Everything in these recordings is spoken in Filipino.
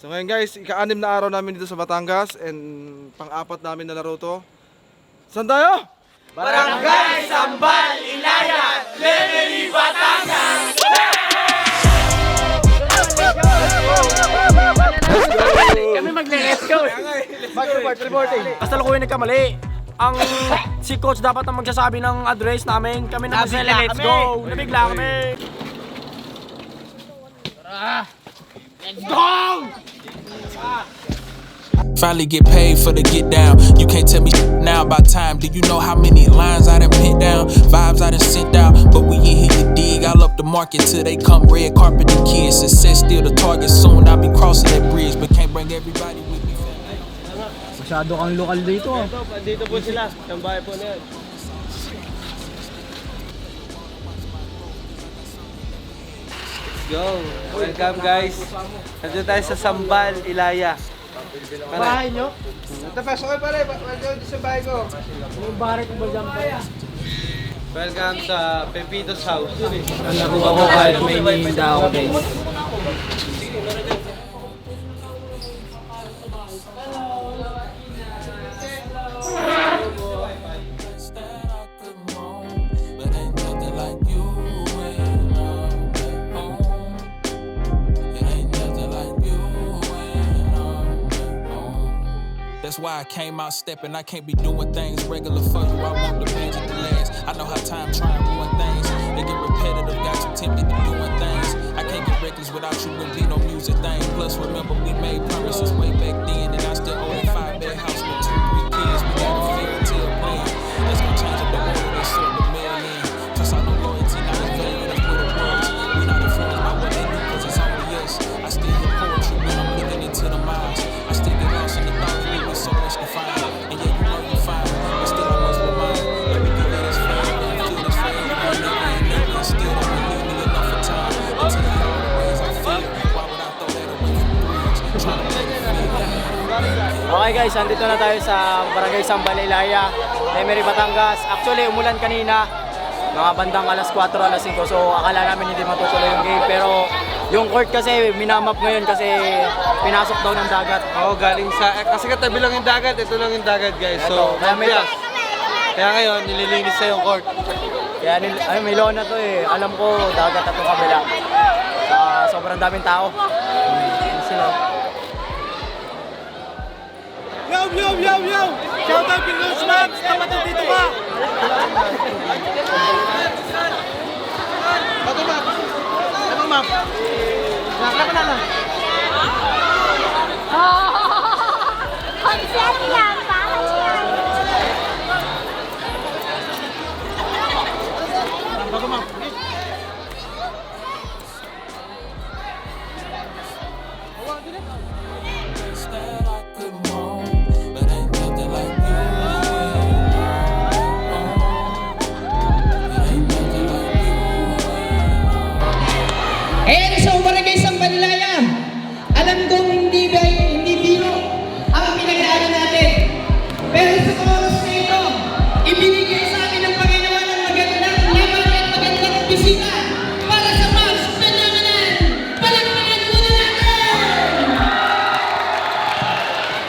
So ngayon guys, ika-6 na araw namin dito sa Batangas and pang-4 namin na laro to. Saan tayo? Barangay Sambal, Ilaya, Lemery, Batangas! Kami magle-let's go. Reporting. Basta lukuhin nagkamali. Ang si coach dapat ang magsasabi ng address namin. Kami na magle-let's go. Nabigla kami. Let's go! Finally get paid for the get down. You can't tell me now about time. Do you know how many lines I done put down? Vibes I done sent out, but we in here to dig. I'll up the market till they come red carpet the kids. Success still the target. Soon I'll be crossing that bridge, but can't bring everybody with me. Masyado kang lokal dito. Dito po sila, tambay po na yan. Go! Welcome guys! Nandito tayo sa Sambal, Ilaya. Bahay nyo? Tapos okay pare, welcome sa bahay ko. Yung bahay ko ba dyan pa? Welcome sa Pepito's house. Alam ko ako kahit may inihinda ako guys. But ain't nothing like you when I'm at home. It ain't nothing like you when I'm at home. That's why I came out stepping. I can't be doing things regular for you. I want the magic to last. I know how time try and ruin things. They get repetitive, got you tempted to doing things. I can't get reckless without you and be no music thing. Plus, remember we made promises way back then, and I still own a 5-bed house with 2, 3 kids. We got a fairy tale plan. That's gonna change up the world. They sort the mail in. Plus, I know loyalty not as valued as what it was. We not influenced by what they do, cause it's only us. I still hear poetry when I'm looking into the minds. I still get lost in the thought that we was so much to find. And yeah, you know you find, but still I must remind. Everything that is fair, and feel is fair. I never and never, and still don't believe me enough for time. To tell you all the ways I feel. Why would I throw that away from the bridge? Trying to make it feel. Okay guys, andito na tayo sa Barangay Sambal, Ilaya, Lemery, Batangas. Actually, umulan kanina, mga bandang alas 4, alas 5. So, akala namin hindi matutuloy yung game. Pero, yung court kasi, minamap ngayon kasi pinasok daw ng dagat. Oo, galing sa... kasi katabi lang yung dagat, ito lang yung dagat guys. So, Kaya may- kaya ngayon, nililinis na yung court. Kaya, may lona to eh. Alam ko, dagat at itong kabila. Sobrang daming tao. Sila. Yo! Shout out kay Coach Max! Dapat dito ka! Bato ma'am! Bato ma'am! Nakaka na lang! Konser yan, bahay yan. Bato ma'am! That I could moan, but ain't nothing like you when I'm home. It ain't nothing like you when I'm Ayan sa Barangay Sambal, Ilaya. Alam kong hindi biro ang pinag-aaral natin. Pero sa oras na ito, ibinigay sa akin ng Panginoon ng magandang laban at magandang bisita para sa mas pananganan. Palakpakan muna natin!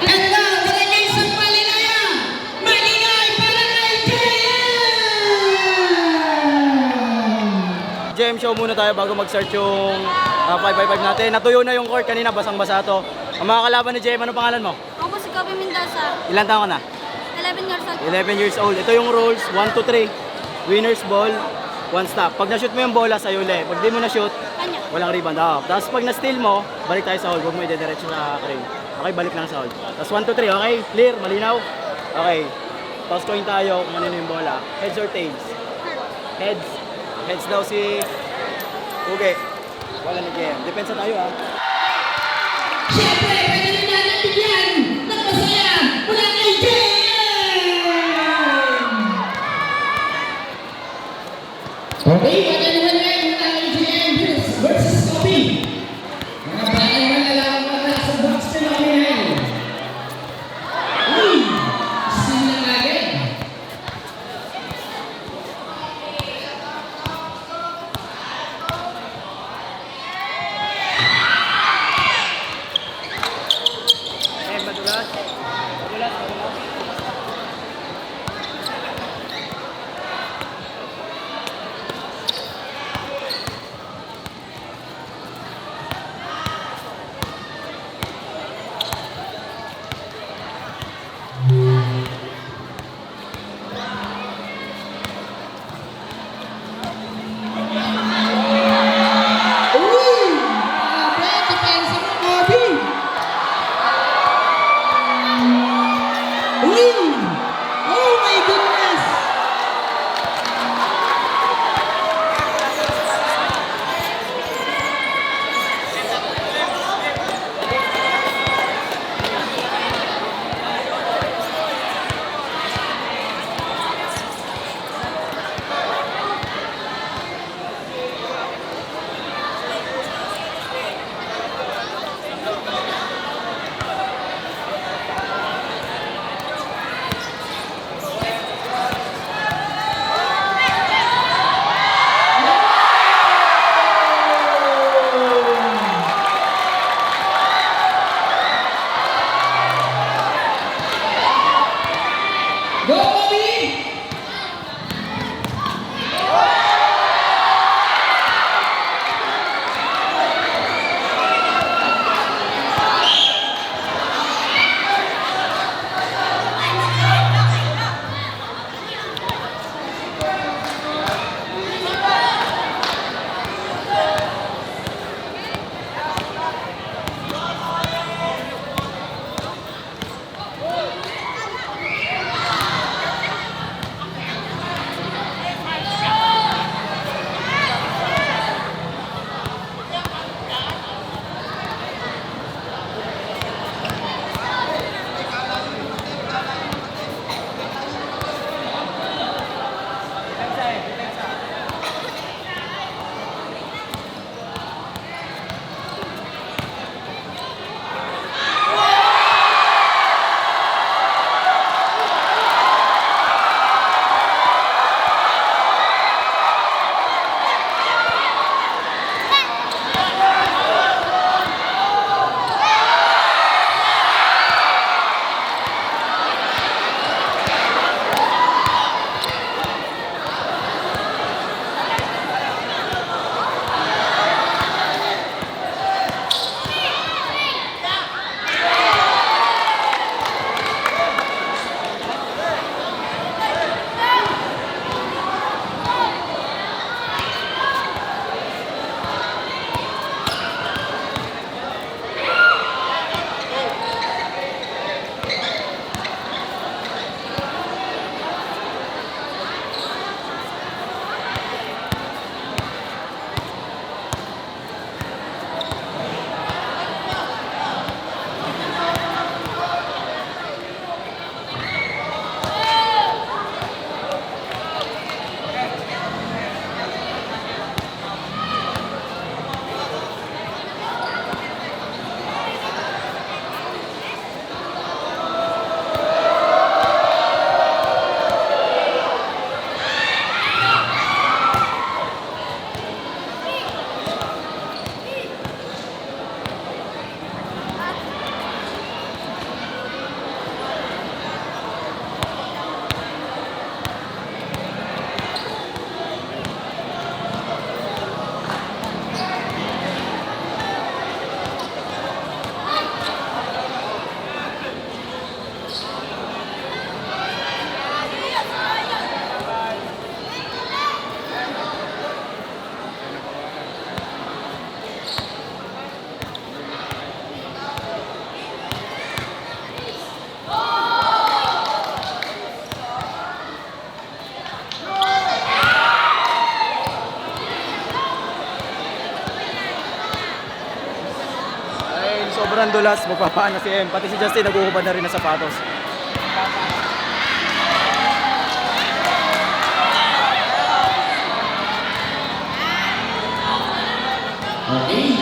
At na, Barangay Sambal, Ilaya, maingay para kay GM show muna tayo bago mag-start yung 5x5 natin. Natuyo na yung court kanina, basang-basa to. Ang mga kalaban ni GM, ano pangalan mo? Ako si Kobe Mendoza, Ilan taon ka na? 11 years old. 11 years old. Ito yung rules, 1, 2, 3. Winner's ball, 1 stop. Pag na-shoot mo yung bola, sa'yo ulit. Pag di mo na-shoot, Kanya. walang rebound. Tapos pag na-steal mo, balik tayo sa hold. Huwag mo i-diretso sa crane. Okay, balik lang sa hold. Tapos 1, 2, 3. Okay, clear, malinaw? Okay. Toss coin tayo kung ano yung bola. Heads or tails? Heads. Heads daw si Uge. Wala ni GM. Depensa tayo ha. Siyempre, pwede na natin bigyan ng masaya mula kay Jem! Okay, wala naman ngayon mula kay Jem versus Kobe. Mga bata naman na lang mga sa box na ngayon. Uy! Sila nga agad. Uy! Grabe, depensa mo, Kobe! Uy! Oh my goodness! Go, Kobe! sobrang dulas, magpapaan na si M. Pati si Justin naguhubad na rin ng sapatos. Okay.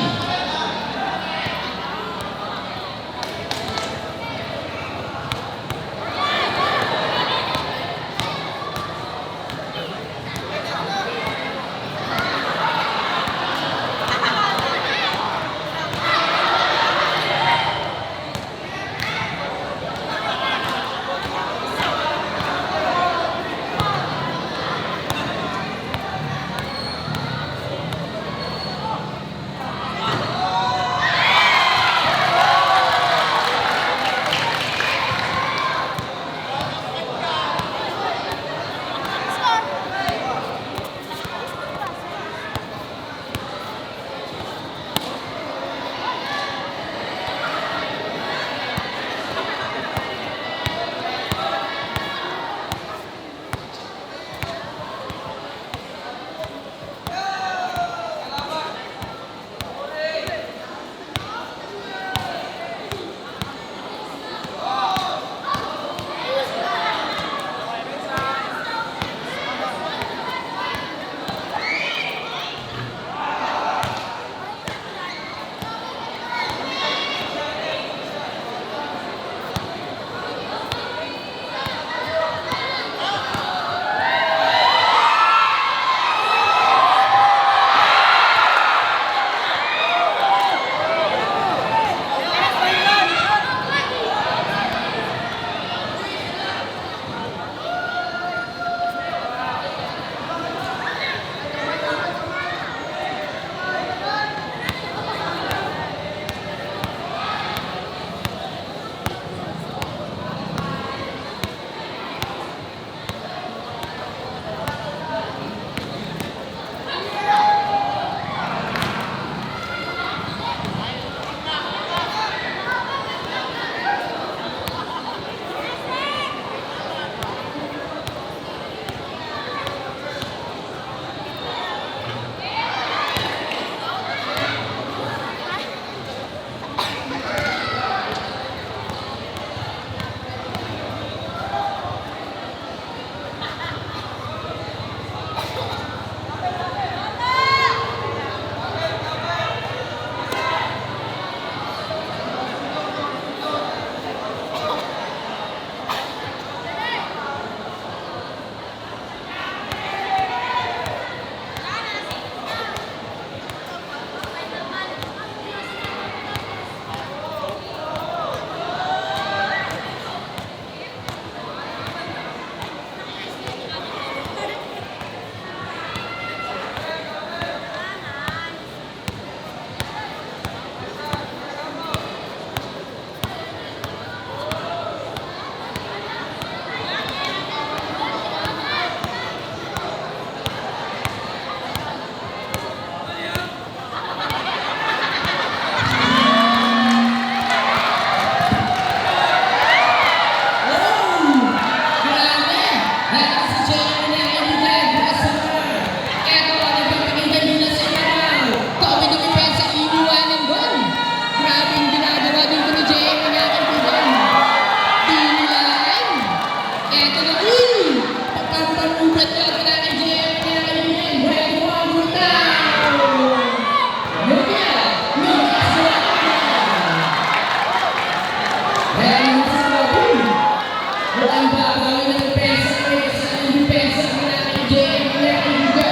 ang babawi ng depensa. Sa ang depensa mula kay JM Leonardo.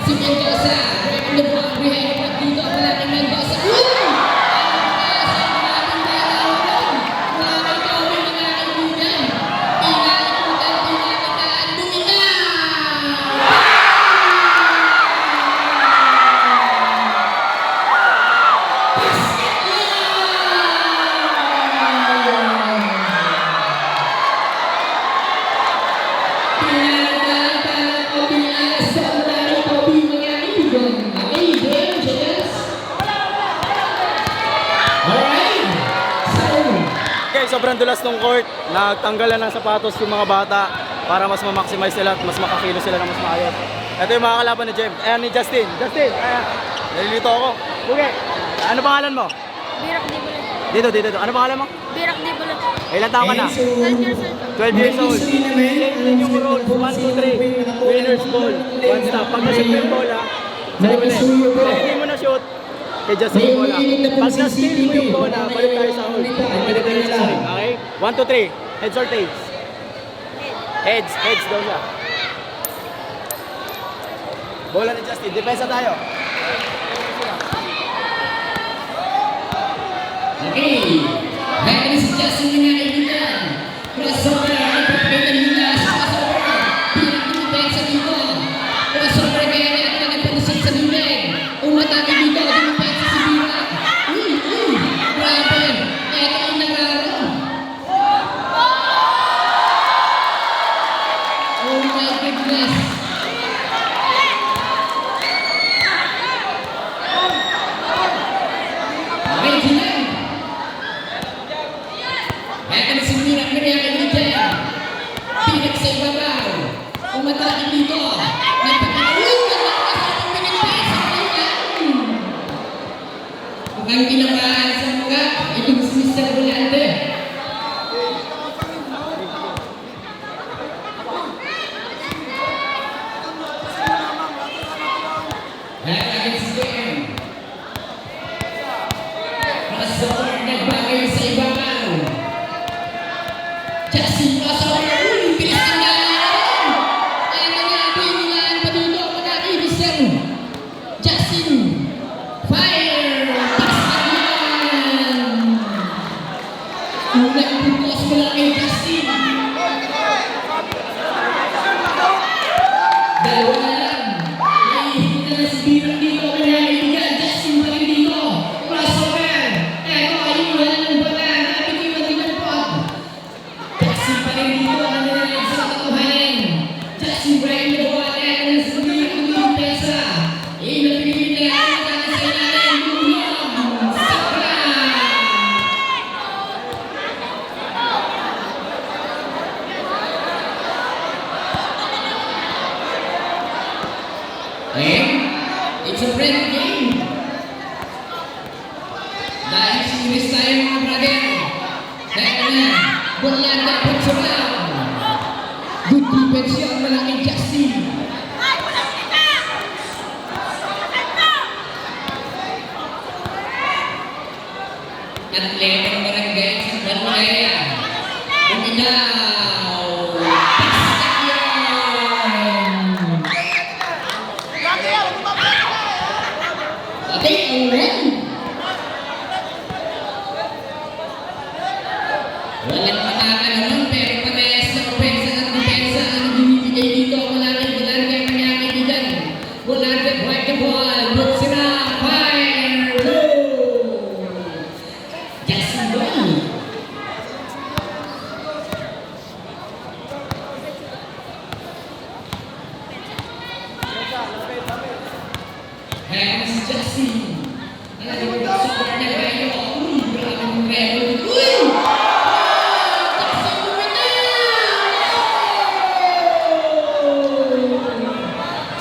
Si Mendoza, driving the ball, behind at dito mula kay Mendoza. Okay, sobrang dulas ng court. Nagtanggalan ng sapatos yung mga bata para mas ma-maximize sila at mas makakilo sila ng mas maayos. Ito yung mga kalaban ni Jem. Ayan ni Justin. Justin, ayan. Nalilito ako. Okay. Ano pangalan mo? Birak di bulat. Dito. Ano pangalan mo? Birak di bulat. Ilan taon ka na? 12 years old. 12 years old. Change yung rules. 1, 2, 3. Winner's ball. One stop. Pag na-shoot mo yung bola, hindi mo na-shoot, kay Justin yung bola. Pag na-steal mo yung bola, balik tayo sa hole. Balik tayo sa hole. Okay? 1, 2, 3. Heads or tails? Heads. Heads daw siya. Bola ni Justin. Depensa tayo. Okay. Baik ini sejak semuanya kaibigan. Crossover yang berbeda hingga crossover. Tidak dipensa dito. Crossover kaya niya akan nagpagusik sa bibig. Umatake dito. Dipensa si Bira. Grabe. Ito ang nagaro. Oh my goodness. Okay, Jinan. Akan sembilan kaya Wijaya. Tidak sa ibabaw. Umatake dito. Mukhang kinabahan sa mukha. Itong si Mr. Volante. Akan si JM. Crossover nagbagay sa ibabaw. Justin crossover. Bilis ng lalan. Ano nga, pinulaan pa dito ang mga kibisir. Justin. Fire. Pass na yan. Unang butos mula kay Justin. Dalawa na lang. Naihinta na si Birang dito. Kaya kaibigan, Justin pa rin dito. Crossover. Eto, ayun, wala ng bala. Nabitin din ang pot. Justin pa rin dito. Ano na lang sa katuhanan. Justin Brian na buwan. Eto na sa pagiging kumipesa. Inapigil na lang ang mga sa ilalim. Lulong. Sakra. Okay? It's a friendly game. Dahil sinilis tayo mga brother. Kaya na, bola dapat sumaw. Good defense yun, malaking Justin. Atletang barangay sa Balmaya. Uminaw. Pastak yan. Okay, ang walang pataka naman pero parehas na opensa at depensa ang binibigay dito. Malaking Volante ang mga kaibigan. Volante, break the ball. Look sila. Fire. Go! Justin Boy. Ayan si Justin. Alam mo ba sa corner na kayo? Uy, grabe mong record. Uy! Justin Buminay!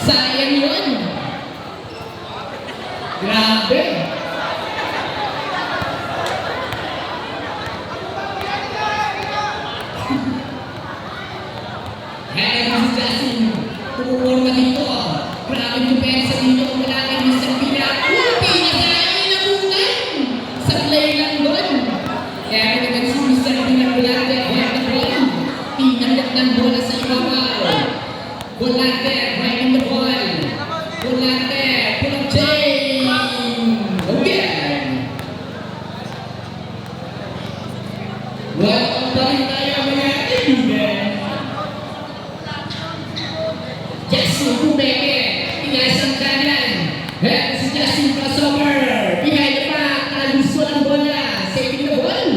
Sayang yun. Grabe. Ayan si Justin. Pumurma dito. Grabe yung pensa dito. Malaki Mr. Pina. Pinasalain na bukan. Sablay lang doon. Kaya naman si Mr. Pina Volante. Ayan na rin. Welcome pa rin tayo mga kaibigan. Justin Bumeke, tinasang kanan. At si Justin Crossover, behind the back, nagusto ang bola, saving the ball.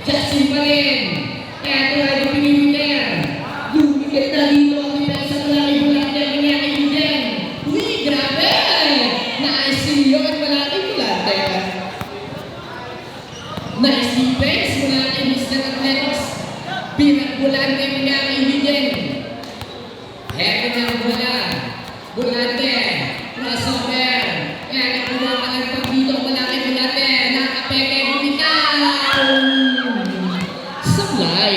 Justin pa rin. Eto ay yung pinimiter. Lumikit na dito ang depensa ng laki bulante mga kaibigan. Uy, grabe! Naisilyo at malaki bulante. Nice defense mula kay Mr. Athletics. Birak bulante mga kaibigan. Heto na ang bola. Bulante. Crossover. Kaya nakuha ka ng pagdito malaki bulante. Nakapeke. Bumitaw. Sablay.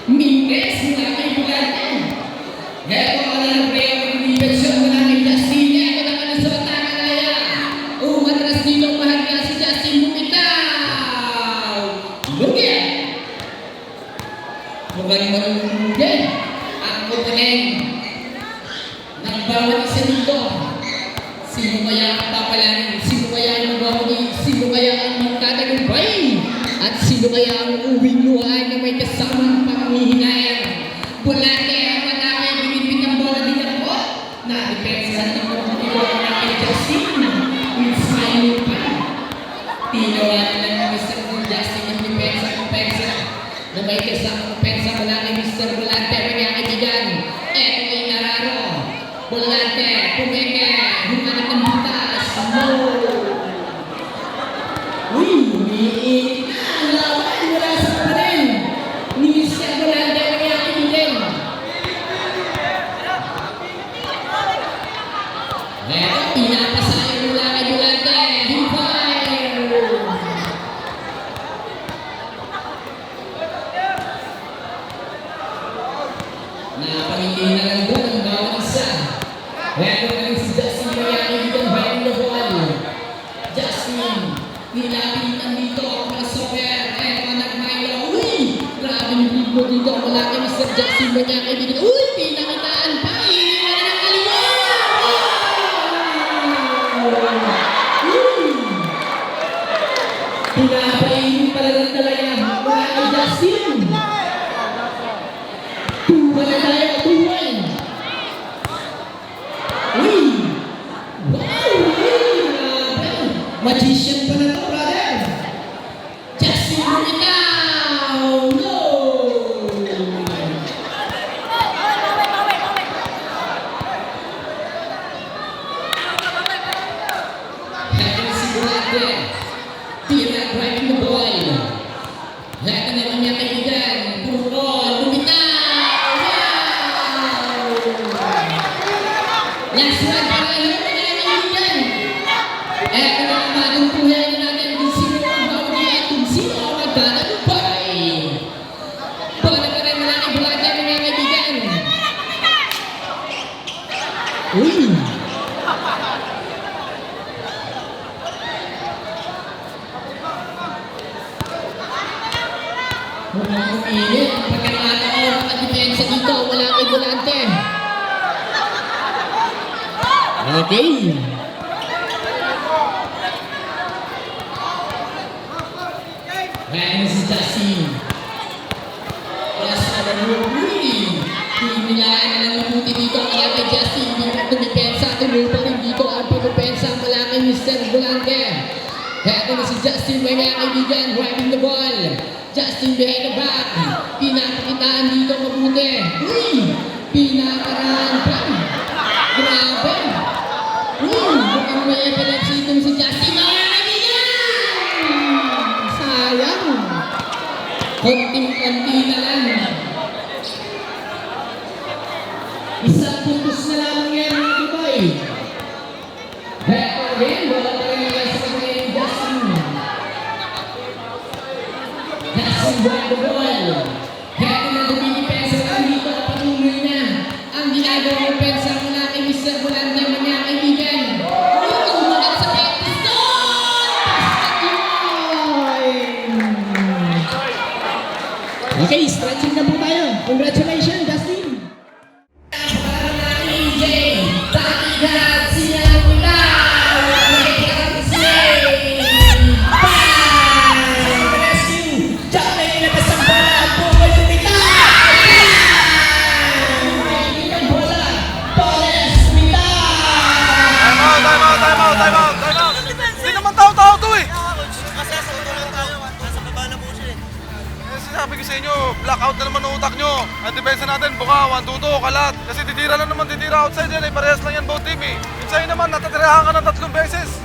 Mintes mula kay bulante. Heto ka na ng player ng defense mula kay Justin. Heto naman ang sa Takalaya. Umatras dito mahagya si Justin. Bumitaw. Lugyan. Mukhang marunong ang opening ng bawat isa dito. Sino kaya ang papalanin? Sino kaya ang magwawagi? Sino kaya ang magtatagumpay? At sino kaya ang uwing luhaan na may kasamang panghihinayang? Bulate ang malaki, binibit ang bola din ako. Na-depensa ng mga iwan na kay Justin. With smiling pa. Tinawanan lang ng Mr. Justin ang depensa na may kasamang pensa mula kay Mr. Bulante, mga kaibigan. Eto ay nararo. Bulante, Pumeke, humanap ng butas. No! Uy, umiinit na ang laban mula sa panel ni Mr. Bulante, mga kaibigan. Eto, pinapasayo mula kay Bulante. Himpire! Napangiti na lang doon ang bawat isa. Eto na rin si Justin kaya kaibigan behind the ball. Justin, nilapitan dito ang crossover. Eto nag-Milo. Uy! Grabe yung bigmo dito. Wala kay Mr. Justin kaya kaibigan. Uy! Pinakitaan pa! Iniwan na ng kaliwa! Pinapainin pala ng talaga. Wala kay Justin. Wala tayo, tuwan. Uy! Wow! Grabe! Magician pa na to, brother! Justin Bumitaw! No! Heto si Bulante. Tira, driving the ball. Heto naman niya kaibigan. Puro, Bumitaw! Last one para yun na kaibigan. Eto na ang bagong buhay natin kung sino ang bawagi at kung sino ang magtatagumpay. Bola pa rin mula kay Bulante mga kaibigan. Uy! Mukhang umiinit. Pagkakataon ang depensa dito wala kay Bulante. Okay. Ayan si Justin. Plus na Uy! Hinilaan na ng mabuti dito kaya kay Justin. Hindi na tumipensa. Tumupa rin dito ang pagkupensa ang malaki Mr. Bulante. Ayan na si Justin mga kaibigan. Driving the ball. Justin behind the back. Pinapakitaan dito mabuti. Uy! Pinakaraan pa. Grabe! Mukhang may epilepsy itong si Justin. Mga kaibigan! Sayang! Konting-konti na lang. Isang putos na lang yan mga Dubai. Heto rin, wala pa rin nila sa kanya yung Justin. Justin buwan the ball. Heto na dumidepensa lang dito. Patuloy na ang ginagawa ng pensa mula kay Mr. Bulante mga kaibigan. Umunat sa Betis doon! Basket line! knock out na naman ang utak nyo. Ang depensa natin, buka, 1-2-2, kalat. Kasi titira lang naman, titira outside yan, parehas lang yan both team eh. Yung sa'yo naman, natatirahan ka ng 3 beses.